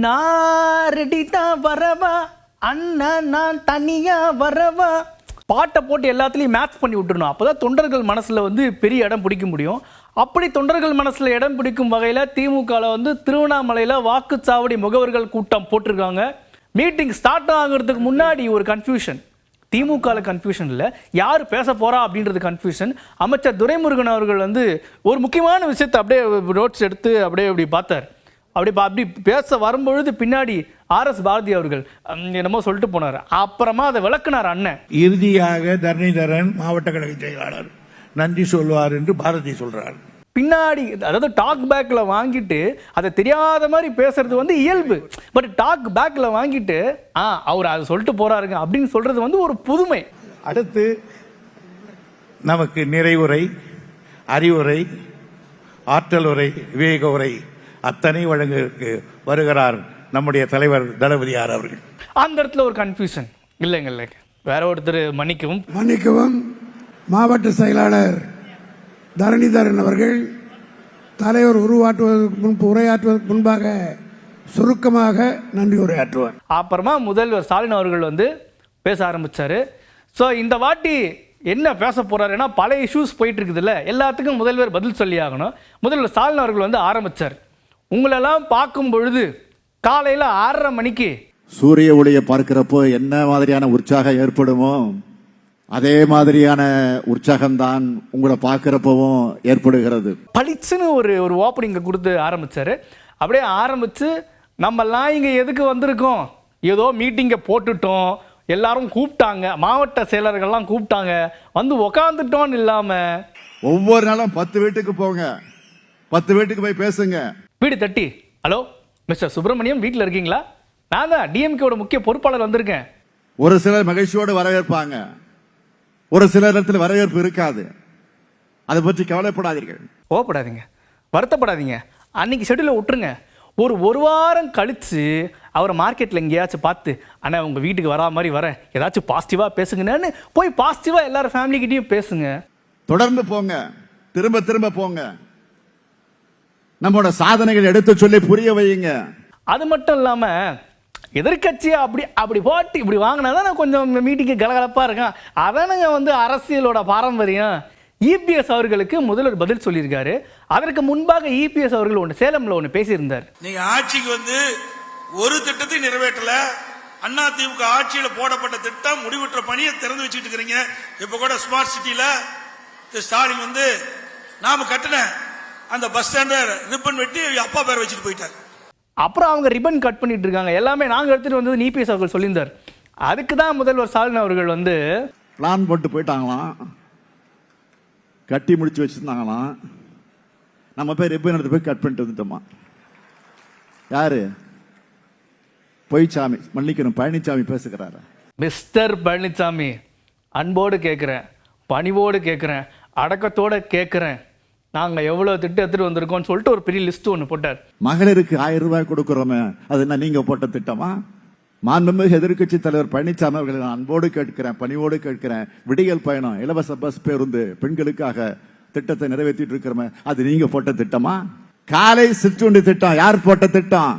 நான் ரெடி தான் வரவா அண்ணன் நான் தனியா வரவா. பாட்டை போட்டு எல்லாத்துலேயும் மேட்ச் பண்ணி விட்டுருணும். அப்போ தான் தொண்டர்கள் மனசில் வந்து பெரிய இடம் பிடிக்க முடியும். அப்படி தொண்டர்கள் மனசில் இடம் பிடிக்கும் வகையில் திமுகவில் வந்து திருவண்ணாமலையில் வாக்குச்சாவடி முகவர்கள் கூட்டம் போட்டிருக்காங்க. மீட்டிங் ஸ்டார்ட் ஆகிறதுக்கு முன்னாடி ஒரு கன்ஃபியூஷன். திமுகவில் கன்ஃபியூஷன் இல்லை, யார் பேச போகிறா அப்படின்றது கன்ஃபியூஷன். அமைச்சர் துரைமுருகன் அவர்கள் வந்து ஒரு முக்கியமான விஷயத்தை அப்படியே நோட்ஸ் எடுத்து அப்படியே அப்படி பார்த்தார். அப்படி பேச வரும்பொழுது பின்னாடி RS பாரதி அவர்கள் என்னமோ சொல்லிட்டு போனார். அப்புறமா அதை விளக்குனார் அண்ணன். இறுதியாக தரணிதரன் மாவட்ட கழக செயலாளர் நன்றி சொல்வார் என்று பாரதி சொல்றார். பின்னாடி அதாவது டாக் பேக்ல வாங்கிட்டு அதை தெரியாத மாதிரி பேசுறது வந்து இயல்பு. பட் டாக் பேக்ல வாங்கிட்டு அவர் அதை சொல்லிட்டு போறாருங்க அப்படின்னு சொல்றது வந்து ஒரு புதுமை. அடுத்து நமக்கு நிறைவுரை, அறிவுரை, ஆற்றல் உரை, விவேக உரை அத்தனை வழங்குவதற்கு வருகிறார் நம்முடைய தலைவர் தளபதியார் அவர்கள். அந்த இடத்துல ஒரு கன்ஃபியூஷன் இல்லைங்க, வேற ஒருத்தர் மன்னிக்கவும் மாவட்ட செயலாளர் தரணிதரன் அவர்கள் தலைவர் உரையாற்றுவதற்கு முன்பாக சுருக்கமாக நன்றி உரையாற்றுவார். அப்புறமா முதல்வர் ஸ்டாலின் அவர்கள் வந்து பேச ஆரம்பிச்சாரு. ஸோ இந்த வாட்டி என்ன பேச போறாரு, ஏன்னா பல இஷ்யூஸ் போயிட்டு இருக்குதுல்ல, எல்லாத்துக்கும் முதல்வர் பதில் சொல்லி ஆகணும். முதல்வர் ஸ்டாலின் அவர்கள் வந்து ஆரம்பிச்சார். உங்களெல்லாம் பார்க்கும் பொழுது காலையில் 6:30 மணிக்கு சூரிய ஒளியை பார்க்கிறப்போ என்ன மாதிரியான உற்சாகம் ஏற்படுமோ அதே மாதிரியான உற்சாகம்தான் உங்களை பார்க்கிறப்பவும் ஏற்படுகிறது. பளிச்சுன்னு ஒரு ஓப்பனிங்கை கொடுத்து ஆரம்பிச்சாரு. அப்படியே ஆரம்பிச்சு நம்மெல்லாம் இங்கே எதுக்கு வந்திருக்கோம், ஏதோ மீட்டிங்கை போட்டுட்டோம், எல்லாரும் கூப்பிட்டாங்க, மாவட்ட செயலர்கள்லாம் கூப்பிட்டாங்க, வந்து உக்காந்துட்டோன்னு இல்லாமல் ஒவ்வொரு நாளும் 10 வீட்டுக்கு போங்க, 10 வீட்டுக்கு போய் பேசுங்க. வீடு தட்டி, ஹலோ மிஸ்டர் சுப்பிரமணியம் வீட்டில் இருக்கீங்களா, நான் தான் டிஎம்கேவோட முக்கிய பொறுப்பாளர் வந்திருக்கேன். ஒரு சிலர் மகிழ்ச்சியோடு வரவேற்பாங்க, ஒரு சில இடத்துல வரவேற்பு இருக்காது. அதை பற்றி கவலைப்படாதீர்கள், கோவப்படாதீங்க, வருத்தப்படாதீங்க. அன்னைக்கு ஷெட்யூலை விட்டுருங்க. ஒரு வாரம் கழிச்சு அவரை மார்க்கெட்டில் எங்கேயாச்சும் பார்த்து அண்ணா உங்கள் வீட்டுக்கு வரா மாதிரி வரேன், ஏதாச்சும் பாசிட்டிவாக பேசுங்கன்னு போய் பாசிட்டிவாக எல்லாரும் ஃபேமிலிக்கிட்டையும் பேசுங்க. தொடர்ந்து போங்க, திரும்ப திரும்ப போங்க, நம்மளோட சாதனைகள் எடுத்து சொல்லி புரிய வையுங்க. அது மட்டும் இல்லாம எதிர்கட்சியா அப்படி போட்டு இப்படி வாங்கினாதான் கொஞ்சம் மீட்டிங்கு கலகலப்பா இருக்கும். அதானுங்க வந்து அரசியலோட பாரம்பரியம். இபிஎஸ் அவர்களுக்கு முதல்வர் பதில் சொல்லியிருக்காரு. அதற்கு முன்பாக இபிஎஸ் அவர்கள் சேலம்ல ஒன்று பேசியிருந்தார். நீங்க ஆட்சிக்கு வந்து ஒரு திட்டத்தை நிறைவேற்றல, அண்ணா திமுக ஆட்சியில போடப்பட்ட திட்டம் முடிவுற்ற பணியை திறந்து வச்சுட்டு இருக்கிறீங்க. இப்ப கூட ஸ்மார்ட் சிட்டியில ஸ்டாலின் வந்து நாம கட்டின அந்த பஸ் ஸ்டாண்ட ரிப்பன் வெட்டி அப்பா பேர் வச்சுட்டு போயிட்டார். அப்புறம் அவங்க ரிப்பன் கட் பண்ணிட்டு இருக்காங்க. எல்லாமே நாங்க எடுத்துட்டு வந்து இபிஎஸ் அவர்கள் சொல்லியிருந்தார். அதுக்கு தான் முதல்வர் ஸ்டாலின் அவர்கள் வந்து பிளான் போட்டு போயிட்டாங்களாம், கட்டி முடிச்சு வச்சிருந்தாங்களாம். நம்ம போய் ரிப்பன் எடுத்து போய் கட் பண்ணிட்டு வந்துட்டோமா. யாரு பொய்ச்சாமி, மன்னிக்கணும், பழனிசாமி பேசுகிறாரு. மிஸ்டர் பழனிசாமி, அன்போடு கேட்கிறேன், பணிவோடு கேட்கிறேன், அடக்கத்தோட கேட்கிறேன், நாங்க எவ்வளவு திட்டம் எடுத்துட்டு வந்திருக்கோம்னு சொல்லிட்டு ஒரு பெரிய லிஸ்ட் ஒன்று போட்டார். மகளிருக்கு 1000 ரூபாய் கொடுக்கிறோமே, அது என்ன நீங்க போட்ட திட்டமா? மாண்புமிகு எதிர்க்கட்சி தலைவர் பழனிசாமி அவர்களை நான் அன்போடு கேட்கிறேன், பணிவோடு கேட்கிறேன். விடியல் பயணம், இலவச பஸ் பேருந்து பெண்களுக்காக திட்டத்தை நிறைவேற்றிட்டு இருக்கிறோமே, அது நீங்க போட்ட திட்டமா? காலை சிற்றுண்டி திட்டம் யார் போட்ட திட்டம்?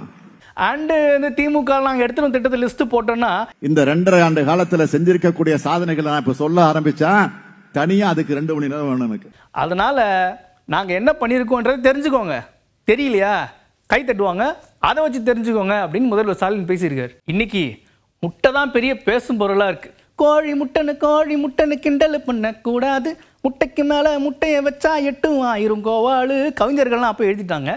அண்ட் இந்த திமுக நாங்க எடுத்துட்டு வந்த திட்டத்தை லிஸ்ட் போட்டோம்னா இந்த 2.5 ஆண்டு காலத்துல செஞ்சிருக்கக்கூடிய சாதனைகளை நான் இப்ப சொல்ல ஆரம்பிச்சா தனியா அதுக்கு 2 மணி நேரம் வேணும் எனக்கு. அதனால நாங்க என்ன பண்ணிருக்கோம்ன்றது தெரிஞ்சுக்கோங்க. தெரியலையா கை தட்டுவாங்க, அதை வச்சு தெரிஞ்சுக்கோங்க அப்படின்னு முதல்வர் ஸ்டாலின் பேசியிருக்காரு. இன்னைக்கு முட்டை தான் பெரிய பேசும் பொருளா இருக்கு. கோழி முட்டைன்னு கிண்டல் பண்ண கூடாது, முட்டைக்கு மேல முட்டையை வச்சா 8,000 கோவாளு கவிஞர்கள்லாம் அப்போ எழுதிட்டாங்க.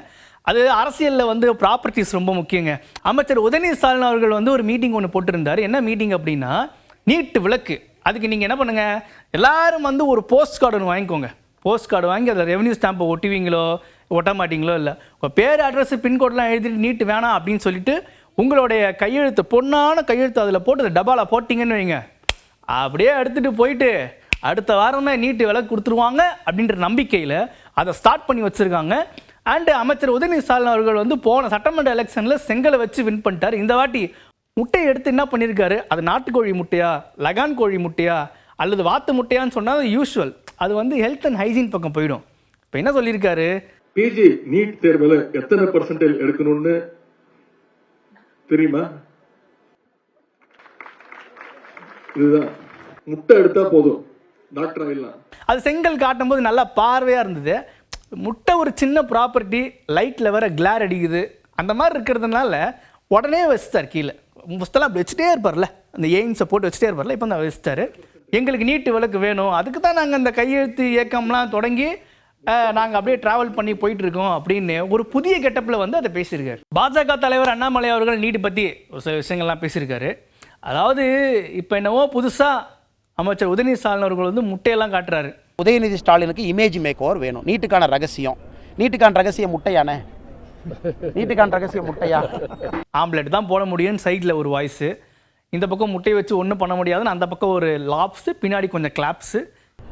அது அரசியலில் வந்து ப்ராப்பர்ட்டிஸ் ரொம்ப முக்கியங்க. அமைச்சர் உதயநிதி ஸ்டாலின் அவர்கள் வந்து ஒரு மீட்டிங் ஒன்று போட்டிருந்தார். என்ன மீட்டிங் அப்படின்னா நீட்டு விளக்கு. அதுக்கு நீங்கள் என்ன பண்ணுங்க, எல்லாரும் வந்து ஒரு போஸ்ட் கார்டு ஒன்று வாங்கிக்கோங்க. போஸ்ட் கார்டு வாங்கி அதில் ரெவன்யூ ஸ்டாம்பை ஒட்டுவீங்களோ ஒட்ட மாட்டீங்களோ இல்லை, உங்கள் பேர் அட்ரஸ் பின்கோடெலாம் எழுதிட்டு நீட்டு வேணாம் அப்படின்னு சொல்லிட்டு உங்களுடைய கையெழுத்து, பொண்ணான கையெழுத்து அதில் போட்டு அதை டபாவில் போட்டிங்கன்னு வைங்க, அப்படியே எடுத்துகிட்டு போயிட்டு அடுத்த வாரம் தான் நீட்டு விளக்கு கொடுத்துருவாங்க அப்படின்ற நம்பிக்கையில் அதை ஸ்டார்ட் பண்ணி வச்சுருக்காங்க. அண்டு அமைச்சர் உதயநிதி ஸ்டாலின் அவர்கள் வந்து போன சட்டமன்ற எலெக்ஷனில் செங்கலை வச்சு வின் பண்ணிட்டார். இந்த வாட்டி முட்டையை எடுத்து என்ன பண்ணியிருக்காரு, அது நாட்டுக்கோழி முட்டையா, லகான் கோழி முட்டையா அல்லது வாத்து முட்டையான்னு சொன்னால் அது யூஸ்வல், அது வந்து ஹெல்த் அண்ட் ஹைஜீன் பக்கம் போயிடும். இப்போ என்ன சொல்லியிருக்காரு, பிஜி நீட் தேர்வுல எத்தனை பர்சன்டேஜ் எடுக்கணும்னு தெரியுமா? இதுதான், முட்டை எடுத்தா போதும் டாக்டர் ஆயிடலாம். அது செங்கல் காட்டும்போது நல்லா பார்வையாக இருந்தது. முட்டை ஒரு சின்ன ப்ராப்பர்ட்டி, லைட்டில் வேற கிளார் அடிக்குது, அந்த மாதிரி இருக்கிறதுனால உடனே வச்சுட்டார் கீழே. ஃபஸ்ட்டெல்லாம் அப்படி வச்சுட்டே இருப்பார்ல, அந்த எய்ம்ஸை போட்டு வச்சுட்டே இருப்பார்ல, இப்போ தான் வச்சுட்டாரு. எங்களுக்கு நீட்டு விலக்கு வேணும், அதுக்கு தான் நாங்கள் அந்த கையெழுத்து இயக்கம்லாம் தொடங்கி நாங்கள் அப்படியே ட்ராவல் பண்ணி போயிட்டு இருக்கோம் அப்படின்னு ஒரு புதிய கெட்டப்பில் வந்து அதை பேசியிருக்காரு. பாஜக தலைவர் அண்ணாமலை அவர்கள் நீட்டு பற்றி ஒரு சில விஷயங்கள்லாம் பேசியிருக்காரு. அதாவது இப்போ என்னவோ புதுசாக அமைச்சர் உதயநிதி ஸ்டாலின் அவர்கள் வந்து முட்டையெல்லாம் காட்டுறாரு. உதயநிதி ஸ்டாலினுக்கு இமேஜ் மேக் ஓவர் வேணும். நீட்டுக்கான ரகசியம் முட்டையானே, நீட்டுக்கான ரகசியம் முட்டையா? ஆம்லெட் தான் போட முடியும்னு சைடில் ஒரு வாய்ஸு, இந்த பக்கம் முட்டையை வச்சு ஒன்றும் பண்ண முடியாதுன்னு அந்த பக்கம் ஒரு லாப்ஸு, பின்னாடி கொஞ்சம் கிளாப்ஸு.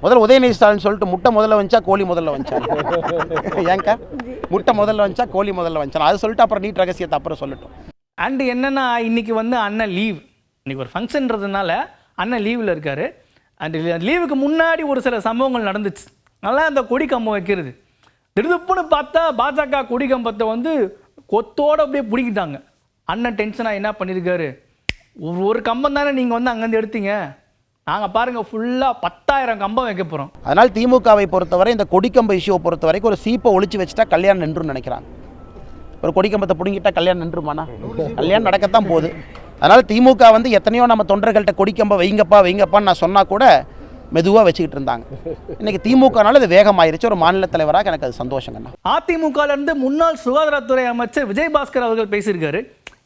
முதல்ல உதயநிதி ஸ்டாலின் சொல்லிட்டு முட்டை முதல்ல வந்துச்சா கோழி முதல்ல வந்துச்சா? ஏங்க முட்டை முதல்ல வந்துச்சா கோழி முதல்ல வந்துச்சா? அது சொல்லிட்டு அப்புறம் நீட் ரகசியத்தை அப்புறம் சொல்லட்டும். அண்டு என்னென்னா இன்னைக்கு வந்து அண்ணன் லீவ், இன்னைக்கு ஒரு ஃபங்க்ஷன்றதுனால அண்ணன் லீவில் இருக்கார். அண்ட் லீவுக்கு முன்னாடி ஒரு சில சம்பவங்கள் நடந்துச்சு. நல்லா அந்த கொடி கம்பம் வைக்கிறது, திடுதுப்புன்னு பார்த்தா பாஜக கொடி கம்பத்தை வந்து கொத்தோடு அப்படியே பிடிக்கிட்டாங்க. அண்ணன் டென்ஷனாக என்ன பண்ணியிருக்காரு, ஒரு கம்பம் தானே நீங்கள் வந்து அங்கேருந்து எடுத்தீங்க, நாங்கள் பாருங்கள் ஃபுல்லாக 10,000 கம்பம் வைக்க போகிறோம். அதனால் திமுகவை பொறுத்தவரை இந்த கொடிக்கம்ப இஷ்யூவை பொறுத்த வரைக்கும் ஒரு சீப்பை ஒழிச்சு வச்சுட்டா கல்யாணம் நின்றுன்னு நினைக்கிறாங்க. ஒரு கொடிக்கம்பத்தை பிடுங்கிட்டா கல்யாணம் நின்றுமானா? கல்யாணம் நடக்கத்தான் போகுது. அதனால் திமுக வந்து எத்தனையோ நம்ம தொண்டர்கள்ட்ட கொடிக்கம்ப வைங்கப்பான்னு நான் சொன்னால் கூட மெதுவாக வச்சுக்கிட்டு இருந்தாங்க. இன்னைக்கு திமுகனால அது வேகமாயிருச்சு. ஒரு மாநில தலைவராக எனக்கு அது சந்தோஷங்கண்ணா. அதிமுகலேருந்து முன்னாள் சுகாதாரத்துறை அமைச்சர் விஜயபாஸ்கர் அவர்கள் பேசியிருக்காரு.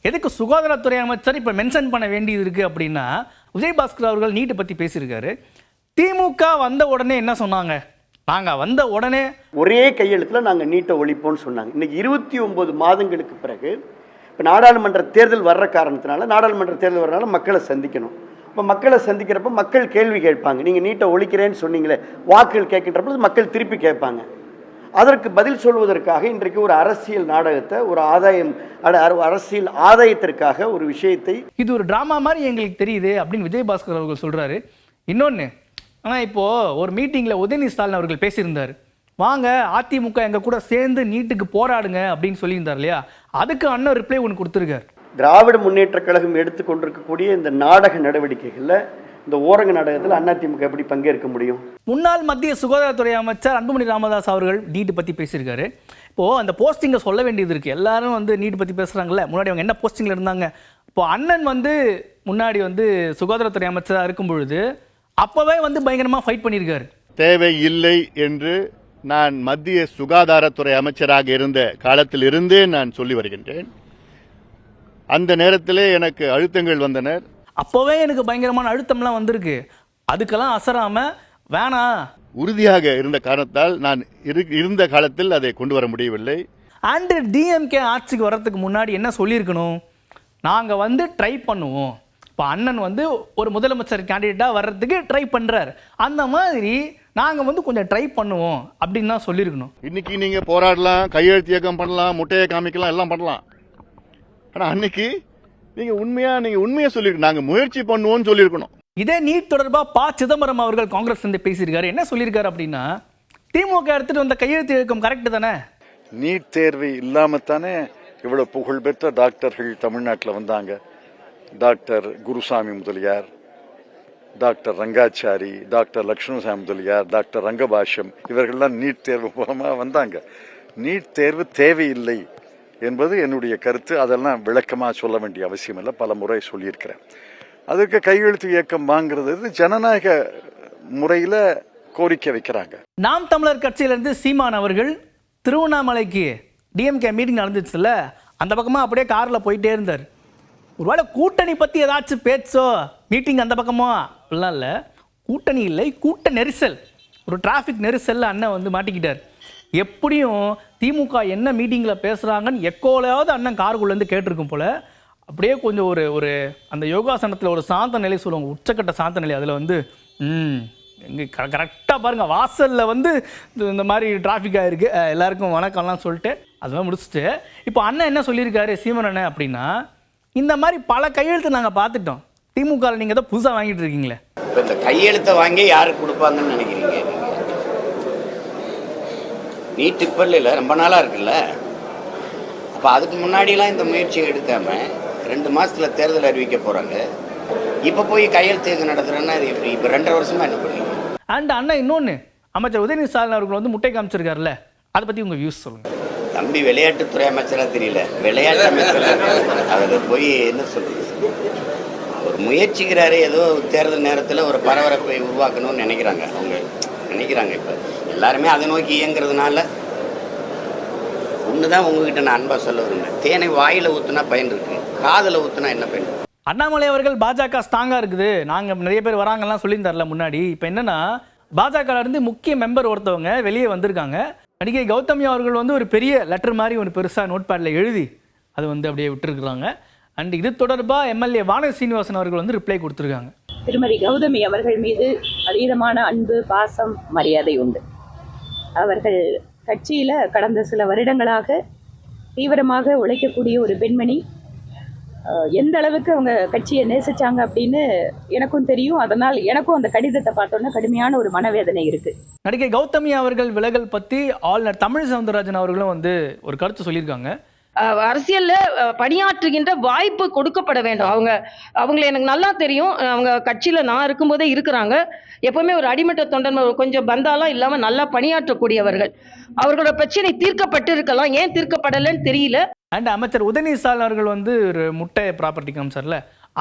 எதுக்கு சுகாதாரத்துறை அமைச்சர் இப்போ மென்ஷன் பண்ண வேண்டியது இருக்குது அப்படின்னா, விஜயபாஸ்கர் அவர்கள் நீட்டை பற்றி பேசியிருக்காரு. திமுக வந்த உடனே என்ன சொன்னாங்க, நாங்கள் வந்த உடனே ஒரே கையெழுத்தில் நாங்கள் நீட்டை ஒழிப்போம்னு சொன்னாங்க. இன்னைக்கு 29 மாதங்களுக்கு பிறகு இப்போ நாடாளுமன்ற தேர்தல் வர்ற காரணத்தினால, நாடாளுமன்ற தேர்தல் வர்றதுனால மக்களை சந்திக்கணும். இப்போ மக்களை சந்திக்கிறப்ப மக்கள் கேள்வி கேட்பாங்க. நீங்கள் நீட்டை ஒழிக்கிறேன்னு சொன்னீங்களே, வாக்குகள் கேட்கின்றப்ப மக்கள் திருப்பி கேட்பாங்க. அதற்கு பதில் சொல்வதற்காக இன்றைக்கு ஒரு அரசியல் நாடகத்தை, ஒரு அரசியல் ஆதாயத்திற்காக ஒரு விஷயத்தை, இது ஒரு டிராமா மாதிரி எங்களுக்கு தெரியுது அப்படின்னு விஜயபாஸ்கர் அவர்கள் சொல்கிறாரு. இன்னொன்று, ஆனால் இப்போது ஒரு மீட்டிங்கில் உதயநிதி ஸ்டாலின் அவர்கள் பேசியிருந்தார், வாங்க அதிமுக எங்கள் கூட சேர்ந்து நீட்டுக்கு போராடுங்க அப்படின்னு சொல்லியிருந்தார் இல்லையா? அதுக்கு அண்ணன் ரிப்ளை ஒன்று கொடுத்துருக்கார். திராவிட முன்னேற்ற கழகம் எடுத்துக்கொண்டிருக்கக்கூடிய இந்த நாடக நடவடிக்கைகளில், இந்த ஓரங்க நாடகத்தில் அதிமுக எப்படி பங்கேற்க முடியும்? முன்னாள் மத்திய சுகாதாரத்துறை அமைச்சர் அன்புமணி ராமதாஸ் அவர்கள் நீட்டு பற்றி பேசியிருக்காரு. இப்போது அந்த போஸ்டிங்கை சொல்ல வேண்டியது இருக்குது. எல்லாரும் வந்து நீட்டு பற்றி பேசுகிறாங்கல்ல, முன்னாடி அவங்க என்ன போஸ்டிங்கில் இருந்தாங்க. இப்போ அண்ணன் வந்து முன்னாடி வந்து சுகாதாரத்துறை அமைச்சராக இருக்கும் பொழுது அப்போவே வந்து பயங்கரமாக ஃபைட் பண்ணியிருக்காரு. தேவையில்லை என்று நான் மத்திய சுகாதாரத்துறை அமைச்சராக இருந்த காலத்தில் இருந்தே நான் சொல்லி வருகின்றேன். அந்த நேரத்திலே எனக்கு அழுத்தங்கள் வந்தனர். அப்போவே எனக்கு பயங்கரமான அழுத்தம்லாம் வந்திருக்கு. அதுக்கெல்லாம் அசராம வேணாம், உறுதியாக இருந்த காரணத்தால் நான் இருந்த காலத்தில் அதை கொண்டு வர முடியவில்லை. அண்ட் டிஎம்கே ஆட்சிக்கு வர்றதுக்கு முன்னாடி என்ன சொல்லியிருக்கணும், நாங்கள் வந்து ட்ரை பண்ணுவோம். இப்போ அண்ணன் வந்து ஒரு முதலமைச்சர் கேண்டிடேட்டாக வர்றதுக்கு ட்ரை பண்ணுறாரு, அந்த மாதிரி நாங்கள் வந்து கொஞ்சம் ட்ரை பண்ணுவோம் அப்படின்னு தான் சொல்லியிருக்கணும். இன்னைக்கு நீங்கள் போராடலாம், கையெழுத்து இயக்கம் பண்ணலாம், முட்டையை காமிக்கலாம், எல்லாம் பண்ணலாம். ஆனால் அன்னைக்கு நீங்கள் உண்மையை சொல்லியிருக்கணும், நாங்கள் முயற்சி பண்ணுவோம்னு சொல்லியிருக்கணும். இதே நீட் தொடர்பாக ப. சிதம்பரம் அவர்கள் காங்கிரஸ் வந்து பேசியிருக்காரு. என்ன சொல்லியிருக்காரு அப்படின்னா, திமுக எடுத்துகிட்டு வந்த கையெழுத்து இயக்கம் கரெக்டு தானே, நீட் தேர்வு இல்லாமத்தானே இவ்வளவு புகழ்பெற்ற டாக்டர்கள் தமிழ்நாட்டில் வந்தாங்க. Doctor Guruswami Mudaliar, doctor Rangachari, doctor Lakshmanaswami Mudaliar, doctor Rangabashyam, இவர்கள்லாம் நீட் தேர்வு மூலமாக வந்தாங்க. நீட் தேர்வு தேவையில்லை என்பது என்னுடைய கருத்து. அதெல்லாம் விளக்கமாக சொல்ல வேண்டிய அவசியம் இல்லை, பல முறை சொல்லியிருக்கிறேன். அதுக்கு கையெழுத்து இயக்கம் வாங்குறது ஜனநாயக முறையில் கோரிக்கை வைக்கிறாங்க. நாம் தமிழர் கட்சியிலிருந்து சீமான் அவர்கள் திருவண்ணாமலைக்கு டிஎம்கே மீட்டிங் நடந்துச்சுல்ல, அந்த பக்கமாக அப்படியே காரில் போயிட்டே இருந்தார். ஒருவேளை கூட்டணி பற்றி ஏதாச்சும் பேச்சோ மீட்டிங் அந்த பக்கமோ அப்படிலாம் இல்லை, கூட்டணி இல்லை, கூட்ட நெரிசல், ஒரு டிராஃபிக் நெரிசலில் அண்ணன் வந்து மாட்டிக்கிட்டார். எப்படியும் திமுக என்ன மீட்டிங்கில் பேசுகிறாங்கன்னு எக்கோலையாவது அண்ணன் காருக்குள்ளேருந்து கேட்டிருக்கும் போல். அப்படியே கொஞ்சம் ஒரு அந்த யோகாசனத்தில் ஒரு சாந்த நிலை சொல்லுவாங்க, உச்சக்கட்ட சாந்த நிலை, அதில் வந்து இங்கே கரெக்டாக பாருங்கள், வாசலில் வந்து இந்த மாதிரி டிராஃபிக் ஆகிருக்கு, எல்லாருக்கும் வணக்கம்லாம் சொல்லிட்டு அதெல்லாம் முடிச்சுட்டு இப்போ அண்ணன் என்ன சொல்லியிருக்காரு சீமன் அண்ணன் அப்படின்னா, இந்த மாதிரி பல கையெழுத்து நாங்கள் பார்த்துட்டோம், திமுக நீங்கள் தான் புதுசாக வாங்கிட்டு இருக்கீங்களே, இப்போ இந்த கையெழுத்தை வாங்கி யாருக்கு கொடுப்பாங்கன்னு நினைக்கிறீங்க? நீட் இப்போ இல்லை, ரொம்ப நாளாக இருக்குல்ல. அப்போ அதுக்கு முன்னாடிலாம் இந்த முயற்சியை எடுக்காமல் 2 மாதத்தில் தேர்தல் அறிவிக்க போகிறாங்க. இப்போ போய் கையெழுத்து நடத்துகிறேன்னா இது எப்படி? இப்போ 2.5 வருஷமாக என்ன பண்ணீங்க? அண்ட் அண்ணா இன்னொன்று, அமைச்சர் உதயநிதி ஸ்டாலின் அவர்கள் வந்து முட்டை காமிச்சிருக்காருல்ல, அதை பற்றி உங்கள் வியூஸ் சொல்லுங்கள். தம்பி விளையாட்டுத்துறை அமைச்சராக தெரியல, விளையாட்டு அமைச்சர் அதில் போய் என்ன சொல்கிறது? ஒரு முயற்சிக்கிறாரு, ஏதோ தேர்தல் நேரத்தில் ஒரு பரபரப்பை உருவாக்கணும்னு நினைக்கிறாங்க. அவங்க நினைக்கிறாங்க. இப்போ எல்லாருமே அதை நோக்கி இயங்குறதுனால ஒன்று தான் உங்ககிட்ட நான் அன்பாக சொல்ல விரும்புகிறேன். தேனை வாயில் ஊற்றுனா பயன் இருக்கு, காதில் ஊற்றுனா என்ன பயன்? அண்ணாமலை அவர்கள் பாஜக ஸ்ட்ராங்காக இருக்குது, நாங்கள் நிறைய பேர் வராங்கலாம் சொல்லியிருந்தார்ல முன்னாடி. இப்போ என்னன்னா பாஜகலேருந்து முக்கிய மெம்பர் ஒருத்தவங்க வெளியே வந்திருக்காங்க. நடிகை கௌதமி அவர்கள் வந்து ஒரு பெரிய லெட்டர் மாதிரி ஒரு பெருசாக நோட் பேடில் எழுதி அது வந்து அப்படியே விட்டுருக்குறாங்க. அண்ட் இது தொடர்பாக எம்எல்ஏ வானதி சீனிவாசன் அவர்கள் வந்து ரிப்ளை கொடுத்துருக்காங்க. திருமதி கௌதமி அவர்கள் மீது அதீதமான அன்பு, பாசம், மரியாதை உண்டு. அவர்கள் கட்சியில் கடந்த சில வருடங்களாக தீவிரமாக உழைக்கக்கூடிய ஒரு பெண்மணி. எந்த அளவுக்கு அவங்க கட்சியை நேசிச்சாங்க அப்படின்னு எனக்கும் தெரியும். அதனால் எனக்கும் அந்த கடிதத்தை பார்த்தோன்னா கடுமையான ஒரு மனவேதனை இருக்குது. நடிகை கௌதமி அவர்கள் விலகல் பற்றி ஆளுநர் தமிழிசை சவுந்தரராஜன் அவர்களும் வந்து ஒரு கருத்து சொல்லியிருக்காங்க. அரசியல்ல பணியாற்றுகின்ற வாய்ப்பு கொடுக்கப்பட வேண்டும். அவங்களை எனக்கு நல்லா தெரியும். அவங்க கட்சியில் நான் இருக்கும்போதே இருக்கிறாங்க. எப்பவுமே ஒரு அடிமட்ட தொண்டன், கொஞ்சம் பந்தாலாம் இல்லாமல் நல்லா பணியாற்றக்கூடியவர்கள். அவர்களோட பிரச்சனை தீர்க்கப்பட்டு இருக்கலாம், ஏன் தீர்க்கப்படலைன்னு தெரியல. அண்ட் அமைச்சர் உதயநிதி ஸ்டாலின் அவர்கள் வந்து ஒரு முட்டை ப்ராப்பர்ட்டி காமிச்சார்ல,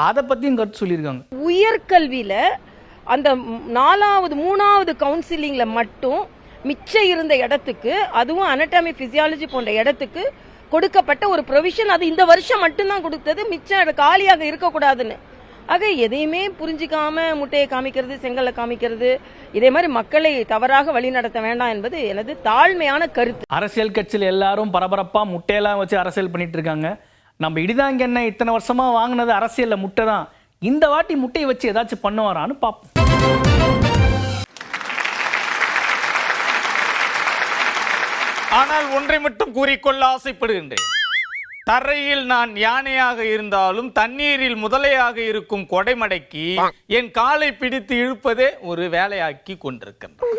அதை பற்றியும் கருத்து சொல்லியிருக்காங்க. உயர்கல்வியில அந்த 4வது 3வது கவுன்சிலிங்ல மட்டும் மிச்சம் இருந்த இடத்துக்கு, அதுவும் அனட்டாமி பிசியாலஜி போன்ற இடத்துக்கு கொடுக்கப்பட்ட ஒரு ப்ரொவிஷன். அது இந்த வருஷம் மட்டும்தான் கொடுத்தது, மிச்சம் காலியாக இருக்கக்கூடாதுன்னு. ஆக எதையுமே புரிஞ்சிக்காம முட்டையை காமிக்கிறது, செங்கலை காமிக்கிறது, இதே மாதிரி மக்களை தவறாக வழி நடத்த வேண்டாம் என்பது எனது தாழ்மையான கருத்து. அரசியல் கட்சியில் எல்லாரும் பரபரப்பா முட்டையெல்லாம் வச்சு அரசியல் பண்ணிட்டு இருக்காங்க. நம்ம இடிதாங்க என்ன இத்தனை வருஷமா வாங்கினது அரசியல்ல முட்டை தான், இந்த வாட்டி முட்டையை வச்சு ஏதாச்சும் பண்ணுவாரான்னு பார்ப்போம். ஆனால் ஒன்றை மட்டும் கூறிக்கொள்ள ஆசைப்படுகின்றேன். தரையில் நான் யானையாக இருந்தாலும் தண்ணீரில் முதலையாக இருக்கும் கொடைமடைக்கு என் காலை பிடித்து இழுப்பதே ஒரு வேலையாக்கி கொண்டிருக்கின்றேன்.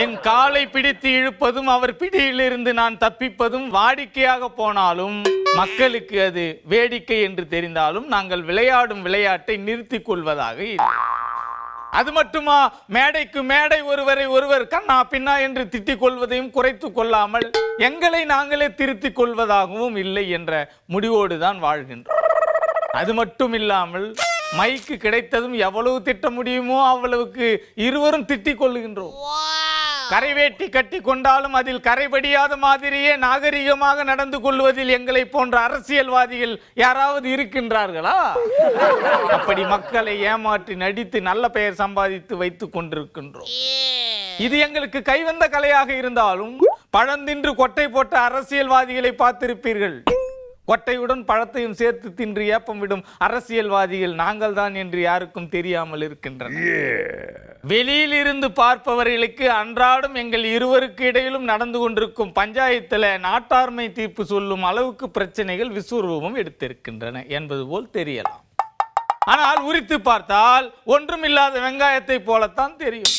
என் காலை பிடித்து இழுப்பதும் அவர் பிடியிலிருந்து நான் தப்பிப்பதும் வாடிக்கையாக போனாலும், மக்களுக்கு அது வேடிக்கை என்று தெரிந்தாலும், நாங்கள் விளையாடும் விளையாட்டை நிறுத்திக் கொள்வதாக இல்லை. அது மட்டுமா, மேடைக்கு மேடை ஒருவரை ஒருவர் கண்ணா பின்னா என்று திட்டிக் கொள்வதையும் குறைத்து கொள்ளாமல் எங்களை நாங்களே திருத்திக் கொள்வதாகவும் இல்லை என்ற முடிவோடு தான் வாழ்கின்றோம். அது மட்டும் இல்லாமல் மைக்கு கிடைத்ததும் எவ்வளவு திட்ட முடியுமோ அவ்வளவுக்கு இருவரும் திட்டிக் கொள்ளுகின்றோம். கரைவேட்டி கட்டி கொண்டாலும் அதில் கரைபடியாத மாதிரியே நாகரிகமாக நடந்து கொள்வதில் எங்களை போன்ற அரசியல்வாதிகள் யாராவது இருக்கின்றார்களா? அப்படி மக்களை ஏமாற்றி நடித்து நல்ல பெயர் சம்பாதித்து வைத்துக் கொண்டிருக்கின்றோம். இது எங்களுக்கு கைவந்த கலையாக இருந்தாலும் பழந்தின்று கொட்டை போட்ட அரசியல்வாதிகளை பார்த்திருப்பீர்கள். கொட்டையுடன் பழத்தையும் சேர்த்து தின்று ஏப்பம் விடும் அரசியல்வாதிகள் நாங்கள் தான் என்று யாருக்கும் தெரியாமல் இருக்கின்றன. வெளியில் இருந்து பார்ப்பவர்களுக்கு அன்றாடம் எங்கள் இருவருக்கு இடையிலும் நடந்து கொண்டிருக்கும் பஞ்சாயத்தில் நாட்டாண்மை தீர்ப்பு சொல்லும் அளவுக்கு பிரச்சனைகள் விஸ்வரூபம் எடுத்திருக்கின்றன என்பது போல் தெரியலாம். ஆனால் உரித்து பார்த்தால் ஒன்றுமில்லாத வெங்காயத்தை போலத்தான் தெரியும்.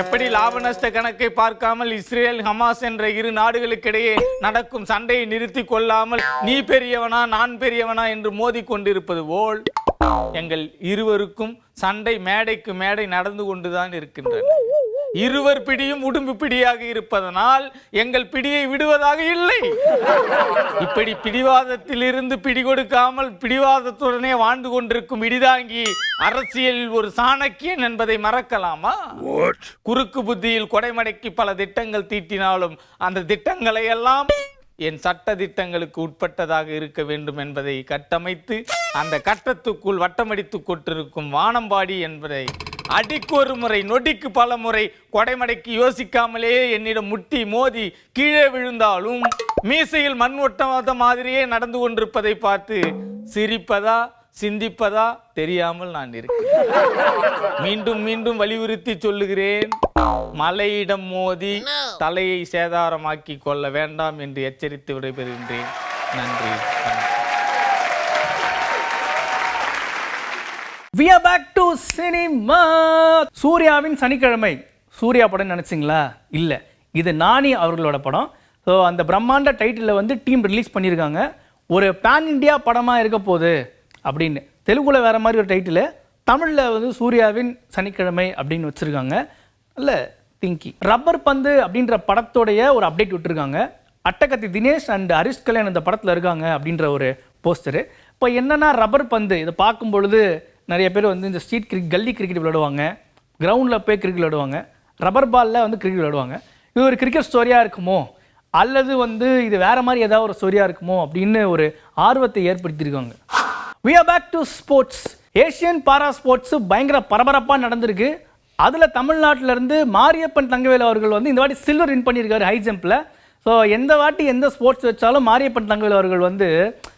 எப்படி லாப நஷ்ட கணக்கை பார்க்காமல் இஸ்ரேல் ஹமாஸ் என்ற இரு நாடுகளுக்கிடையே நடக்கும் சண்டையை நிறுத்தி கொள்ளாமல் நீ பெரியவனா நான் பெரியவனா என்று மோதி கொண்டிருப்பது போல் எங்கள் இருவருக்கும் சண்டை மேடைக்கு மேடை நடந்து கொண்டுதான் இருக்கின்றன. இருவர் பிடியும் உடும்பு பிடியாக இருப்பதனால் எங்கள் பிடியை விடுவதாக இல்லை. இப்படி பிடிவாதத்தில் இருந்து பிடி கொடுக்காமல் பிடிவாதத்துடனே வாழ்ந்து கொண்டிருக்கும் இடிதாங்கி அரசியலில் ஒரு சாணக்கியன் என்பதை மறக்கலாமா? குறுக்கு புத்தியில் கொடைமடைக்கு பல திட்டங்கள் தீட்டினாலும் அந்த திட்டங்களை எல்லாம் என் சட்ட திட்டங்களுக்கு உட்பட்டதாக இருக்க வேண்டும் என்பதை கட்டமைத்து அந்த கட்டத்துக்குள் வட்டமடித்து கொண்டிருக்கும் வானம்பாடி என்பதை அடிக்கு ஒரு முறை நொடிக்கு பல முறை கொடைமடைக்கு யோசிக்காமலே என்னிடம் முட்டி மோதி கீழே விழுந்தாலும் மீசையில் மண் ஒட்டாத மாதிரியே நடந்து கொண்டிருப்பதை பார்த்து சிரிப்பதா சிந்திப்பதா தெரியாமல் நான் இருக்கிறேன். மீண்டும் மீண்டும் வலியுறுத்தி சொல்லுகிறேன், மலையிடம் மோதி தலையை சேதாரமாக்கி கொள்ள வேண்டாம் என்று எச்சரித்து விடைபெறுகின்றேன். நன்றி. We are back to cinema. சூர்யாவின் சனிக்கிழமை. சூர்யா படம் நினைச்சிங்களா? இல்லை, இது நானி அவர்களோட படம். ஸோ அந்த பிரம்மாண்ட டைட்டிலில் வந்து டீம் ரிலீஸ் பண்ணியிருக்காங்க. ஒரு பேன் இண்டியா படமாக இருக்க போகுது அப்படின்னு. தெலுங்குல வேறு மாதிரி ஒரு டைட்டில், தமிழில் வந்து சூர்யாவின் சனிக்கிழமை அப்படின்னு வச்சுருக்காங்க. நல்ல திங்கி. ரப்பர் பந்து அப்படின்ற படத்தோடைய ஒரு அப்டேட் விட்டுருக்காங்க. அட்டகத்தி தினேஷ் அண்ட் ஹரிஷ் கல்யாண் இந்த படத்தில் இருக்காங்க அப்படின்ற ஒரு போஸ்டரு. இப்போ என்னென்னா ரப்பர் பந்து இதை பார்க்கும் பொழுது நிறைய பேர் வந்து இந்த ஸ்ட்ரீட் கல்லி கிரிக்கெட் விளையாடுவாங்க, கிரவுண்டில் போய் கிரிக்கெட் விளையாடுவாங்க, ரப்பர் பாலில் வந்து கிரிக்கெட் விளையாடுவாங்க. இது ஒரு கிரிக்கெட் ஸ்டோரியாக இருக்குமோ அல்லது வந்து இது வேறு மாதிரி ஏதாவது ஒரு ஸ்டோரியாக இருக்குமோ அப்படின்னு ஒரு ஆர்வத்தை ஏற்படுத்தியிருக்காங்க. We are back to sports. Asian para sports பயங்கர பரபரப்பாக நடந்திருக்கு. அதில் தமிழ்நாட்டிலேருந்து மாரியப்பன் தங்கவேலு அவர்கள் வந்து இந்த வாட்டி சில்வர் வின் பண்ணியிருக்காரு ஹை ஜம்பில். ஸோ எந்த வாட்டி எந்த ஸ்போர்ட்ஸ் வச்சாலும் மாரியப்பன் தங்கவேலு அவர்கள் வந்து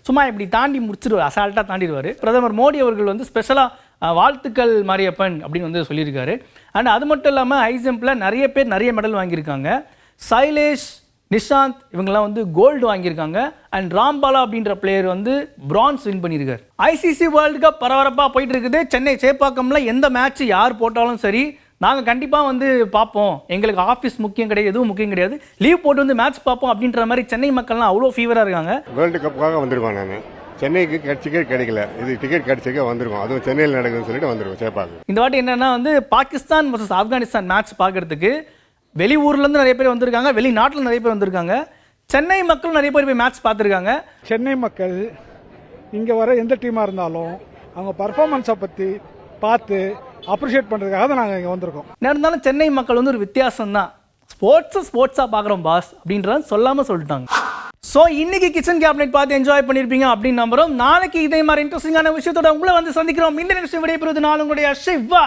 சும்மா இப்படி தாண்டி முடிச்சிடுவார், அசால்ட்டாக தாண்டிடுவார். பிரதமர் மோடி அவர்கள் வந்து ஸ்பெஷலாக வாழ்த்துக்கள் மாரியப்பன் அப்படின்னு வந்து சொல்லியிருக்காரு. அண்ட் அது மட்டும் இல்லாமல் ஹை ஜம்பில் நிறைய பேர் நிறைய மெடல் வாங்கியிருக்காங்க. சைலேஷ், நிஷாந்த் இவங்கெல்லாம் வந்து கோல்டு வாங்கியிருக்காங்க. அண்ட் ராம்பாலா அப்படின்ற பிளேயர் வந்து பிரான்ஸ் வின் பண்ணியிருக்காரு. ஐசிசி வேர்ல்டு கப் பரபரப்பாக போயிட்டு இருக்குது. சென்னை சேப்பாக்கம்ல எந்த மேட்ச் யார் போட்டாலும் சரி நாங்கள் கண்டிப்பாக வந்து பார்ப்போம். எங்களுக்கு ஆஃபீஸ் முக்கியம் கிடையாது, எதுவும் முக்கியம் கிடையாது, லீவ் போட்டு வந்து மேட்ச் பார்ப்போம் அப்படின்ற மாதிரி சென்னை மக்கள்லாம் அவ்வளோ ஃபீவராக இருக்காங்க. வேர்ல்டு கப்புக்காக வந்திருக்கோம். நான் சென்னைக்கு டிக்கெட் கிடைக்கல, இது டிக்கெட் கிடைச்சிக்க வந்திருக்கோம். அதுவும் சென்னையில் நடக்குதுன்னு சொல்லிட்டு வந்திருக்கோம் சேப்பாக்கு. இந்த வாட்டி என்னன்னா வந்து பாகிஸ்தான் வர்சஸ் ஆப்கானிஸ்தான் மேட்ச் பார்க்கறதுக்கு வெளியூர்லேருந்து நிறைய பேர் வந்திருக்காங்க, வெளிநாட்டில் நிறைய பேர் வந்திருக்காங்க. சென்னை மக்கள் நிறைய பேர் போய் மேட்ச் பார்த்துருக்காங்க. சென்னை மக்கள் இங்கே வர எந்த டீமாக இருந்தாலும் அவங்க பர்ஃபார்மன்ஸை பற்றி பார்த்து அப்ரிஷியேட் பண்ணுறதுக்காக தான் நாங்கள் இங்கே வந்திருக்கோம். என்ன இருந்தாலும் சென்னை மக்கள் வந்து ஒரு வித்தியாசம் தான். ஸ்போர்ட்ஸாக பார்க்குறோம் பாஸ் அப்படின்றத சொல்லாமல் சொல்லிட்டாங்க. ஸோ இன்னைக்கு கிச்சன் கேபினெட் பார்த்து என்ஜாய் பண்ணியிருப்பீங்க அப்படின்னு நம்புறோம். நாளைக்கு இதே மாதிரி இன்ட்ரெஸ்டிங்கான விஷயத்தோட உங்களை வந்து சந்திக்கிறோம். இந்த நிகழ்ச்சி விடைபெறுவது நான் உங்களுடைய சிவா.